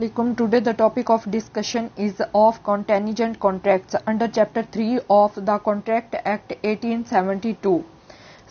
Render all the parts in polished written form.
Today the topic of discussion is of contingent contracts under chapter 3 of the Contract Act 1872.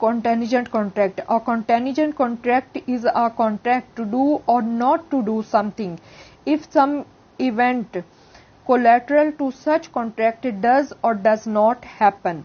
contingent contract? A contingent contract is a contract to do or not to do something if some event collateral to such contract does or does not happen.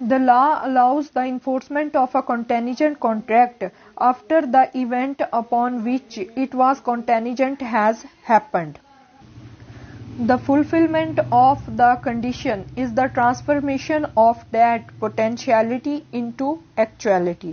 The law allows the enforcement of a contingent contract after the event upon which it was contingent has happened. The fulfillment of the condition is the transformation of that potentiality into actuality.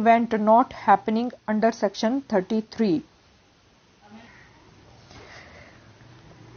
event not happening under section 33.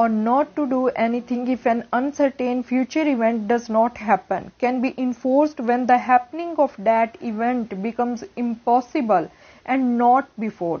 or not to do anything if an uncertain future event does not happen can be enforced when the happening of that event becomes impossible and not before.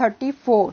34.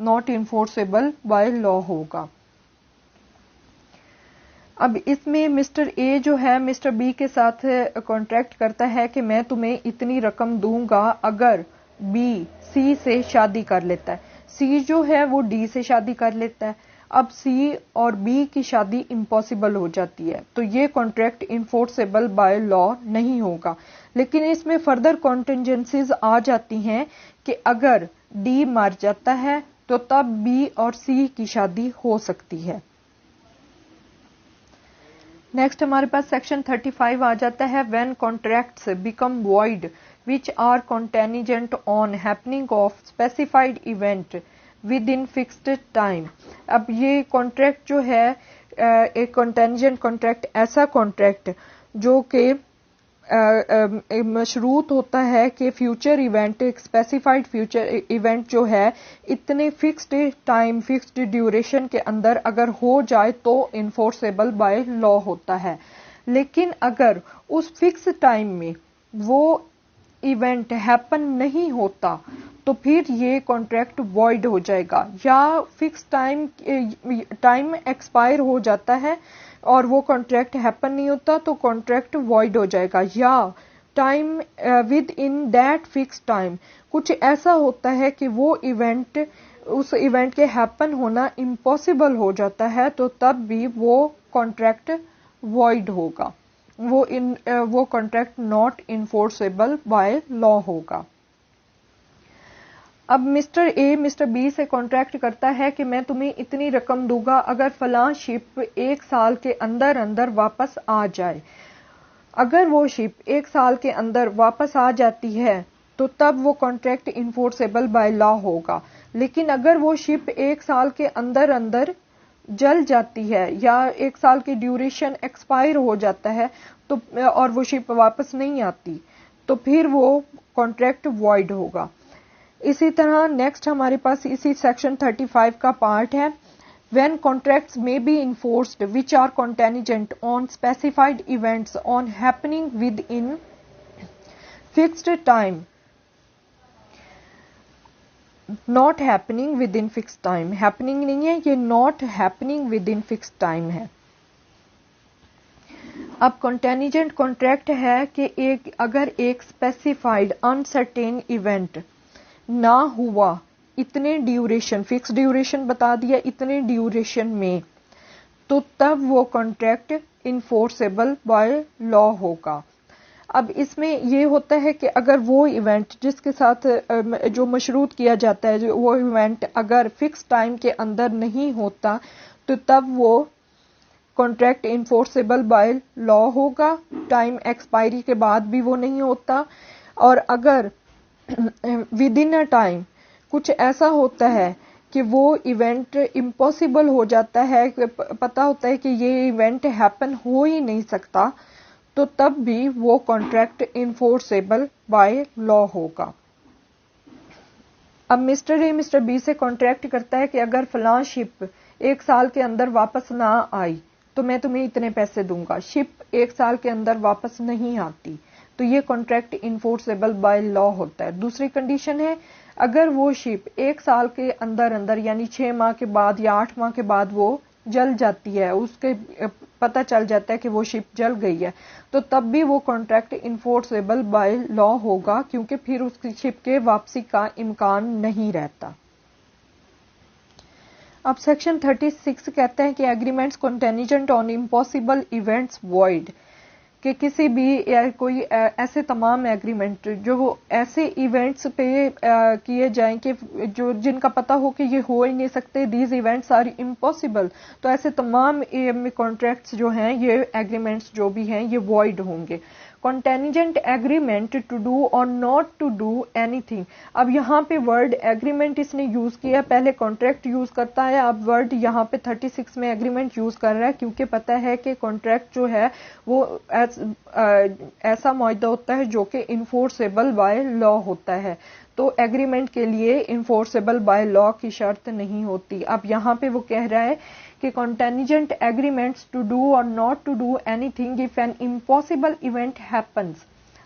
Not enforceable by law ہوگا. اب اس میں mister A جو ہے mister B کے ساتھ contract کرتا ہے کہ میں تمہیں اتنی رقم دوں گا اگر بی سی سے شادی کر لیتا ہے. سی جو ہے وہ ڈی سے شادی کر لیتا ہے. اب سی اور بی کی شادی امپاسبل ہو جاتی ہے تو یہ کانٹریکٹ انفورسیبل بائی لا نہیں ہوگا. لیکن اس میں فردر کانٹینجنسیز آ جاتی ہیں کہ اگر ڈی مر جاتا ہے تو تب بی اور سی کی شادی ہو سکتی ہے. نیکسٹ ہمارے پاس سیکشن 35 آ جاتا ہے when contracts become void which are contingent on happening of specified event within fixed time. اب یہ کانٹریکٹ جو ہے ایک کنٹینجنٹ کانٹریکٹ ایسا کانٹریکٹ جو کہ مشروط ہوتا ہے کہ فیوچر ایونٹ ایک اسپیسیفائڈ فیوچر ایونٹ جو ہے اتنے فکسڈ ٹائم فکسڈ ڈیوریشن کے اندر اگر ہو جائے تو انفورسیبل بائی لا ہوتا ہے. لیکن اگر اس فکس ٹائم میں وہ ایونٹ ہیپن نہیں ہوتا تو پھر یہ کانٹریکٹ وائڈ ہو جائے گا یا فکس ٹائم ایکسپائر ہو جاتا ہے اور وہ کانٹریکٹ ہیپن نہیں ہوتا تو کانٹریکٹ وائڈ ہو جائے گا. یا time with in that fix time کچھ ایسا ہوتا ہے کہ وہ ایونٹ اس ایونٹ کے ہیپن ہونا امپاسبل ہو جاتا ہے تو تب بھی وہ کانٹریکٹ وائڈ ہوگا. وہ contract not enforceable by law ہوگا. اب مسٹر اے مسٹر بی سے کانٹریکٹ کرتا ہے کہ میں تمہیں اتنی رقم دوں گا اگر فلاں شپ 1 سال کے اندر اندر واپس آ جائے. اگر وہ شپ 1 سال کے اندر واپس آ جاتی ہے تو تب وہ کانٹریکٹ انفورسیبل بائی لا ہوگا. لیکن اگر وہ شپ 1 سال کے اندر اندر جل جاتی ہے یا 1 سال کی ڈیوریشن ایکسپائر ہو جاتا ہے تو اور وہ شپ واپس نہیں آتی تو پھر وہ کانٹریکٹ وائڈ ہوگا. اسی طرح نیکسٹ ہمارے پاس اسی سیکشن 35 کا پارٹ ہے when contracts may be enforced which are contingent on specified events on happening within fixed time not happening within fix time. Happening نہیں ہے یہ not happening within fix time ہے. اب contingent contract ہے کہ اگر ایک specified انسرٹین event نہ ہوا اتنے ڈیوریشن فکس ڈیوریشن بتا دیا اتنے ڈیوریشن میں تو تب وہ کانٹریکٹ انفورسیبل بائی لا ہوگا. اب اس میں یہ ہوتا ہے کہ اگر وہ ایونٹ جس کے ساتھ جو مشروط کیا جاتا ہے وہ ایونٹ اگر فکس ٹائم کے اندر نہیں ہوتا تو تب وہ کانٹریکٹ انفورسیبل بائی لا ہوگا. ٹائم ایکسپائری کے بعد بھی وہ نہیں ہوتا. اور اگر ود ان اے ٹائم کچھ ایسا ہوتا ہے کہ وہ ایونٹ امپاسبل ہو جاتا ہے پتا ہوتا ہے کہ یہ ایونٹ ہیپن ہو ہی نہیں سکتا تو تب بھی وہ کانٹریکٹ انفورسیبل بائی لا ہوگا. اب مسٹر اے مسٹر بی سے کانٹریکٹ کرتا ہے کہ اگر فلاں شپ 1 سال کے اندر واپس نہ آئی تو میں تمہیں اتنے پیسے دوں گا. شپ 1 سال کے اندر واپس نہیں آتی تو یہ کانٹریکٹ انفورسیبل بائی لا ہوتا ہے. دوسری کنڈیشن ہے اگر وہ شپ 1 سال کے اندر اندر یعنی 6 ماہ کے بعد یا 8 ماہ کے بعد وہ جل جاتی ہے اس کے پتہ چل جاتا ہے کہ وہ شپ جل گئی ہے تو تب بھی وہ کانٹریکٹ انفورسیبل بائی لا ہوگا کیونکہ پھر اس کی شپ کے واپسی کا امکان نہیں رہتا. اب سیکشن 36 کہتے ہیں کہ ایگریمنٹس کنٹینجنٹ آن امپاسبل ایونٹس وائڈ کہ کسی بھی کوئی ایسے تمام ایگریمنٹ جو ایسے ایونٹس پہ کیے جائیں کہ جو جن کا پتہ ہو کہ یہ ہو ہی نہیں سکتے دیز ایونٹس آر امپاسبل تو ایسے تمام کانٹریکٹس جو ہیں یہ ایگریمنٹس جو بھی ہیں یہ وائڈ ہوں گے. Contingent agreement to do or not to do anything. اب یہاں پہ ورڈ ایگریمنٹ اس نے یوز کیا پہلے کانٹریکٹ یوز کرتا ہے اب ورڈ یہاں پہ 36 میں ایگریمنٹ یوز کر رہا ہے کیونکہ پتہ ہے کہ کانٹریکٹ جو ہے وہ ایسا معاہدہ ہوتا ہے جو کہ انفورسیبل بائی لا ہوتا ہے تو ایگریمنٹ کے لیے انفورسیبل بائی لا کی شرط نہیں ہوتی. اب یہاں پہ وہ کہہ رہا ہے کہ contingent agreements to do or not to do anything if an impossible event happens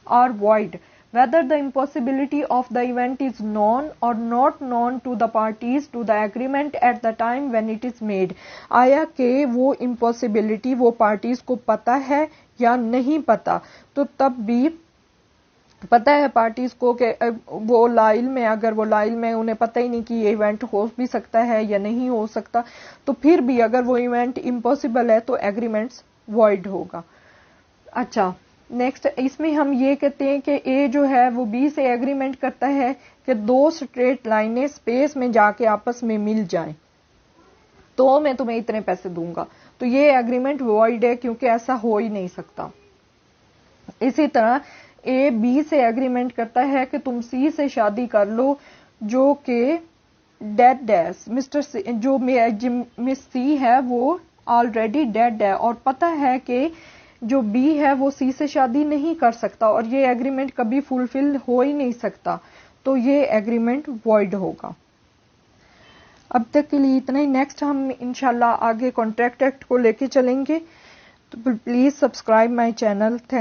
are void whether the impossibility of the event is known or not known to the parties to the agreement at the time when it is made. آیا کہ وہ impossibility وہ parties کو پتا ہے یا نہیں پتا. تو تب بھی پتا ہے پارٹیز کو کہ وہ لا علم میں، اگر وہ لا علم میں انہیں پتہ ہی نہیں کہ یہ ایونٹ ہو بھی سکتا ہے یا نہیں ہو سکتا، تو پھر بھی اگر وہ ایونٹ امپاسبل ہے تو ایگریمنٹس وائڈ ہوگا. اچھا نیکسٹ، اس میں ہم یہ کہتے ہیں کہ اے جو ہے وہ بی سے ایگریمنٹ کرتا ہے کہ دو اسٹریٹ لائنیں اسپیس میں جا کے آپس میں مل جائیں تو میں تمہیں اتنے پیسے دوں گا. تو یہ ایگریمنٹ وائڈ ہے کیونکہ ایسا ہو ہی نہیں سکتا. اسی طرح اے بی سے ایگریمنٹ کرتا ہے کہ تم سی سے شادی کر لو جو کہ ڈیڈ ہے. جو مس سی ہے وہ آلریڈی ڈیڈ ہے اور پتہ ہے کہ جو بی ہے وہ سی سے شادی نہیں کر سکتا اور یہ ایگریمنٹ کبھی فلفل ہو ہی نہیں سکتا، تو یہ ایگریمنٹ وائڈ ہوگا. اب تک کے لیے اتنا ہی. نیکسٹ ہم انشاءاللہ آگے کانٹریکٹ ایکٹ کو لے کے چلیں گے. تو please subscribe my channel. Thank